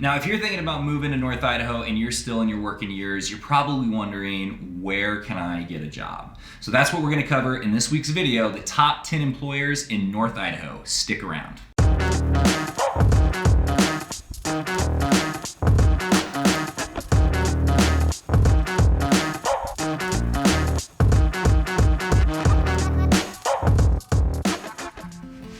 Now, if you're thinking about moving to North Idaho and you're still in your working years, you're probably wondering, where can I get a job? So that's what we're gonna cover in this week's video, the top 10 employers in North Idaho. Stick around.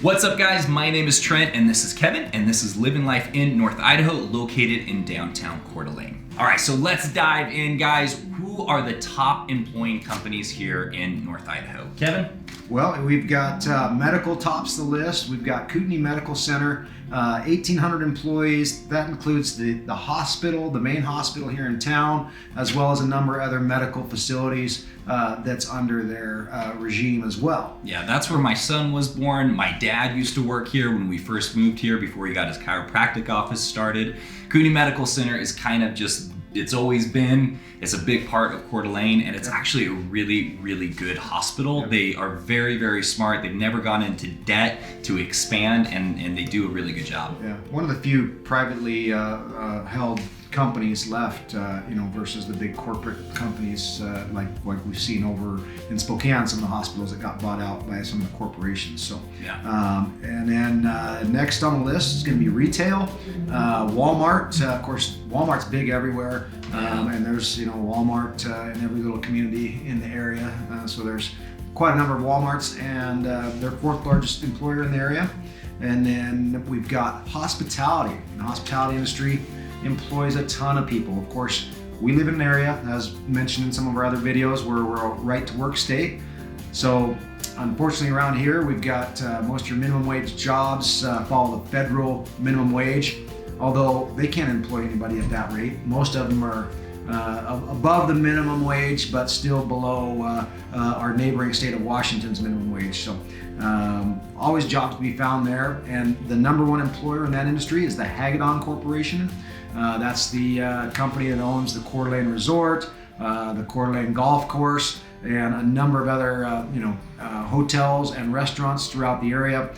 What's up guys, my name is Trent and this is Kevin and this is Living Life in North Idaho, located in downtown Coeur d'Alene. All right, so let's dive in guys. Who are the top employing companies here in North Idaho? Kevin? Well, we've got medical tops the list. We've got Kootenai Medical Center, 1,800 employees. That includes the hospital, the main hospital here in town, as well as a number of other medical facilities that's under their regime as well. Yeah, that's where my son was born. My dad used to work here when we first moved here before he got his chiropractic office started. Kootenai Medical Center is kind of just, it's always been, it's a big part of Coeur d'Alene, and it's actually a really, really good hospital. Yep. They are very, very smart. They've never gone into debt to expand, and they do a really good job. Yeah, one of the few privately held companies left, versus the big corporate companies like we've seen over in Spokane, some of the hospitals that got bought out by some of the corporations. So, yeah. And then next on the list is going to be retail. Walmart, of course, Walmart's big everywhere, and there's Walmart in every little community in the area. So there's quite a number of Walmarts, and they're fourth largest employer in the area. And then we've got hospitality. The hospitality industry employs a ton of people. Of course, we live in an area, as mentioned in some of our other videos, where we're a right to work state. So unfortunately around here, we've got most of your minimum wage jobs follow the federal minimum wage, although they can't employ anybody at that rate. Most of them are above the minimum wage, but still below our neighboring state of Washington's minimum wage. So always jobs to be found there. And the number one employer in that industry is the Hagadone Corporation. That's the company that owns the Coeur d'Alene Resort, the Coeur d'Alene Golf Course, and a number of other hotels and restaurants throughout the area.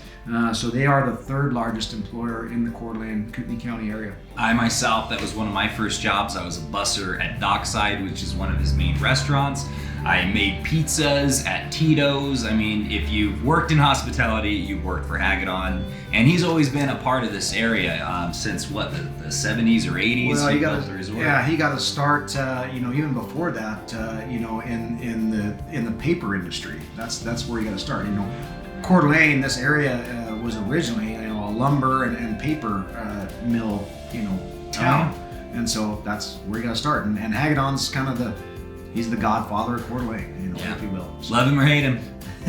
So they are the third largest employer in the Coeur d'Alene, Kootenai County area. I myself, that was one of my first jobs. I was a busser at Dockside, which is one of his main restaurants. I made pizzas at Tito's. I mean, if you've worked in hospitality, you've worked for Hagadone. And he's always been a part of this area since what, the 70s or 80s? Well, he got to start, even before that, in the paper industry. That's where he got to start. Coeur d'Alene, this area was originally a lumber and paper mill, town. And so that's where you got to start. And Hagadone's kind of he's the godfather of Coeur d'Alene, if you will. So. Love him or hate him,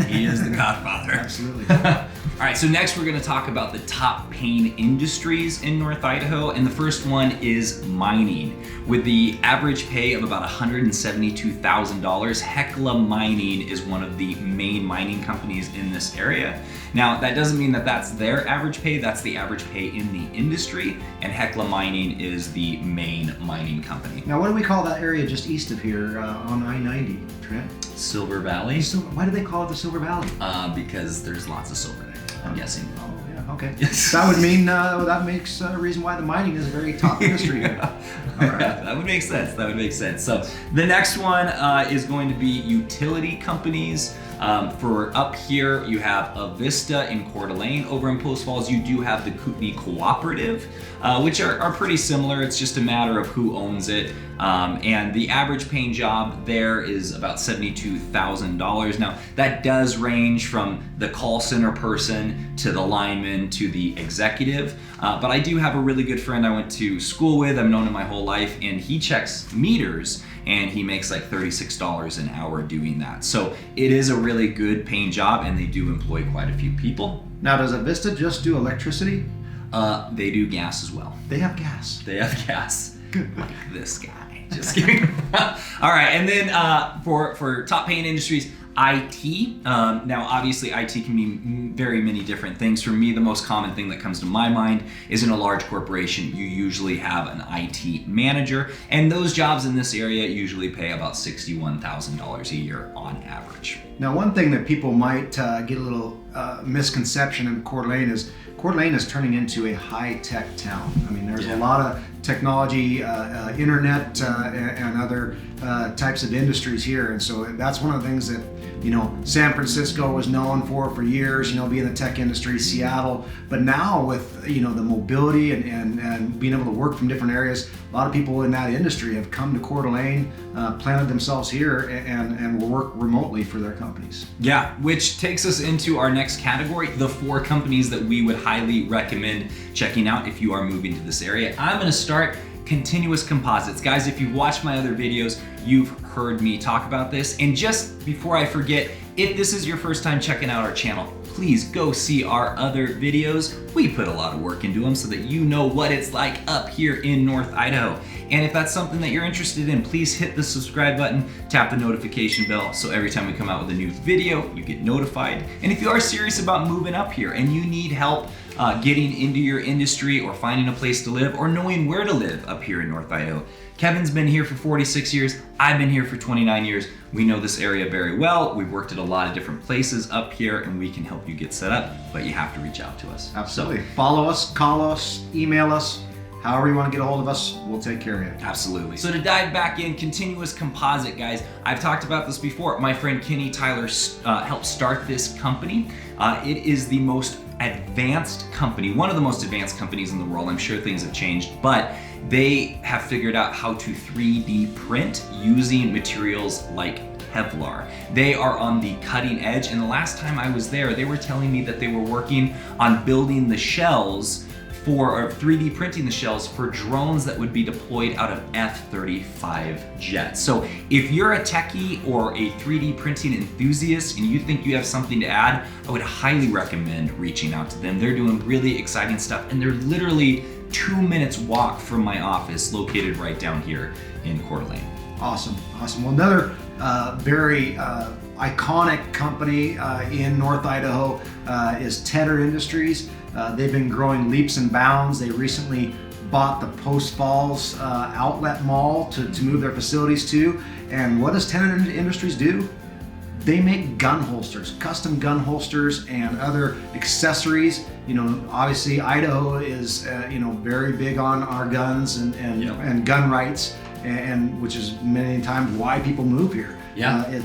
he is the godfather. Absolutely. All right, so next we're gonna talk about the top paying industries in North Idaho, and the first one is mining. With the average pay of about $172,000, Hecla Mining is one of the main mining companies in this area. Now, that doesn't mean that that's their average pay, that's the average pay in the industry, and Hecla Mining is the main mining company. Now, what do we call that area just east of here on I-90, Trent? Silver Valley. Why do they call it the Silver Valley? Because there's lots of silver there, I'm guessing. Oh, yeah, okay. Yes. That would mean, that makes a reason why the mining is a very top industry here. All right. That would make sense. That would make sense. So the next one is going to be utility companies. For up here, you have Avista in Coeur d'Alene. Over in Post Falls, you do have the Kootenai Cooperative, which are pretty similar. It's just a matter of who owns it. And the average paying job there is about $72,000. Now, that does range from the call center person to the lineman to the executive. But I do have a really good friend I went to school with. I've known him my whole life, and he checks meters, and he makes like $36 an hour doing that. So it is a really good paying job, and they do employ quite a few people. Now, does Avista just do electricity? They do gas as well. They have gas. They have gas. Like this guy. Just kidding. All right, and then for top paying industries, IT. Now, obviously, IT can mean very many different things. For me, the most common thing that comes to my mind is in a large corporation, you usually have an IT manager, and those jobs in this area usually pay about $61,000 a year on average. Now, one thing that people might get a little misconception in Coeur d'Alene is Coeur d'Alene is turning into a high-tech town. I mean, there's a lot of technology, internet, and other types of industries here, and so that's one of the things that San Francisco was known for years, being the tech industry, Seattle. But now with the mobility and being able to work from different areas, a lot of people in that industry have come to Coeur d'Alene, planted themselves here, and will work remotely for their companies. Yeah, which takes us into our next category, the 4 companies that we would highly recommend checking out if you are moving to this area. I'm going to start Continuous Composites. Guys, if you've watched my other videos, you've heard me talk about this. And just before I forget, if this is your first time checking out our channel, please go see our other videos. We put a lot of work into them so that you know what it's like up here in North Idaho. And if that's something that you're interested in, please hit the subscribe button, tap the notification bell, so every time we come out with a new video, you get notified. And if you are serious about moving up here and you need help getting into your industry or finding a place to live or knowing where to live up here in North Idaho, Kevin's been here for 46 years. I've been here for 29 years. We know this area very well. We've worked at a lot of different places up here, and we can help you get set up, but you have to reach out to us. Absolutely. So, follow us, call us, email us. However you want to get a hold of us, we'll take care of you. Absolutely. So to dive back in, Continuous Composite, guys, I've talked about this before. My friend Kenny Tyler helped start this company. It is the most advanced company, one of the most advanced companies in the world. I'm sure things have changed, but they have figured out how to 3D print using materials like Kevlar. They are on the cutting edge, and the last time I was there, they were telling me that they were working on building the shells or 3D printing the shells for drones that would be deployed out of F-35 jets. So if you're a techie or a 3D printing enthusiast and you think you have something to add, I would highly recommend reaching out to them. They're doing really exciting stuff, and they're literally 2 minutes walk from my office located right down here in Coeur d'Alene. Awesome, awesome. Well, another very iconic company in North Idaho is Tedder Industries. They've been growing leaps and bounds. They recently bought the Post Falls outlet mall to move their facilities to. And what does Tedder Industries do? They make gun holsters, custom gun holsters and other accessories. Obviously Idaho is very big on our guns and gun rights, and which is many times why people move here.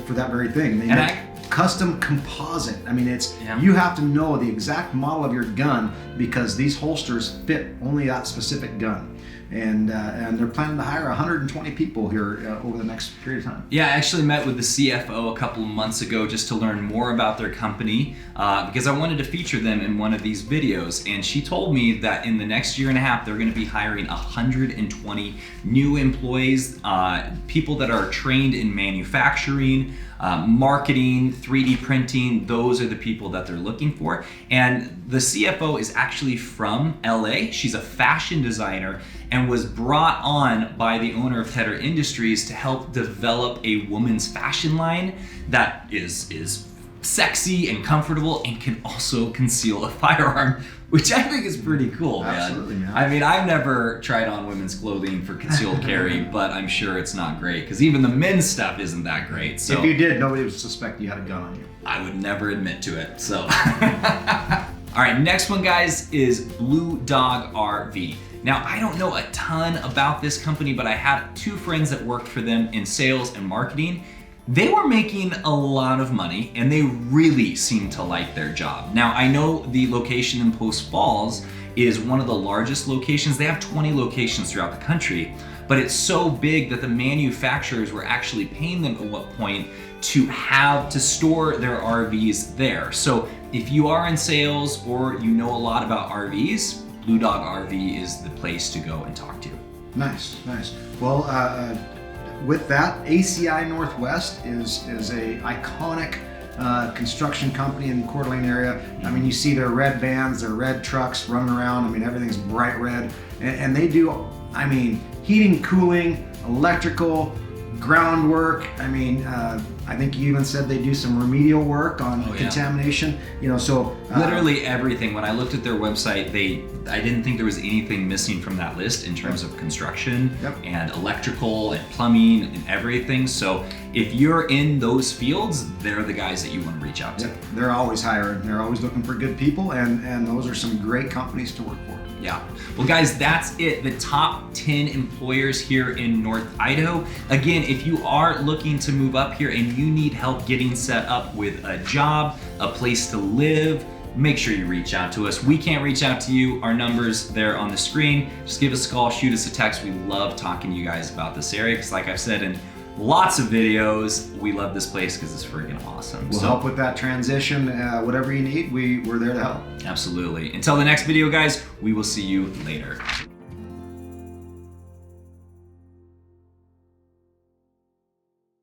For that very thing. They make custom composite. I mean, you have to know the exact model of your gun because these holsters fit only that specific gun. And they're planning to hire 120 people here over the next period of time. Yeah, I actually met with the CFO a couple of months ago just to learn more about their company because I wanted to feature them in one of these videos. And she told me that in the next year and a half, they're going to be hiring 120 new employees, people that are trained in manufacturing, marketing, 3D printing. Those are the people that they're looking for. And the CFO is actually from LA. She's a fashion designer and was brought on by the owner of Tedder Industries to help develop a woman's fashion line that is sexy and comfortable and can also conceal a firearm, which I think is pretty cool, man. Absolutely, man. I mean, I've never tried on women's clothing for concealed carry, but I'm sure it's not great because even the men's stuff isn't that great. So if you did, nobody would suspect you had a gun on you. I would never admit to it, so. All right, next one, guys, is Blue Dog RV. Now, I don't know a ton about this company, but I have 2 friends that worked for them in sales and marketing. They were making a lot of money and they really seemed to like their job. Now, I know the location in Post Falls is one of the largest locations. They have 20 locations throughout the country, but it's so big that the manufacturers were actually paying them at what point to store their RVs there. So if you are in sales or you know a lot about RVs, Blue Dog RV is the place to go and talk to. Nice, nice. Well, with that, ACI Northwest is a iconic construction company in the Coeur d'Alene area. I mean, you see their red vans, their red trucks running around. I mean, everything's bright red. And they do, I mean, heating, cooling, electrical, groundwork. I mean, I think you even said they do some remedial work on contamination. You know, so literally everything. When I looked at their website, I didn't think there was anything missing from that list in terms of construction and electrical and plumbing and everything. So if you're in those fields, they're the guys that you want to reach out to. They're always hiring. They're always looking for good people, and those are some great companies to work for. Yeah. Well, guys, that's it. The top 10 employers here in North Idaho. Again, if you are looking to move up here and you need help getting set up with a job, a place to live, make sure you reach out to us. We can't reach out to you. Our number's there on the screen. Just give us a call, shoot us a text. We love talking to you guys about this area because, like I've said in lots of videos, we love this place because it's freaking awesome. We'll help with that transition. Whatever you need, we're there to help. Absolutely. Until the next video, guys, we will see you later.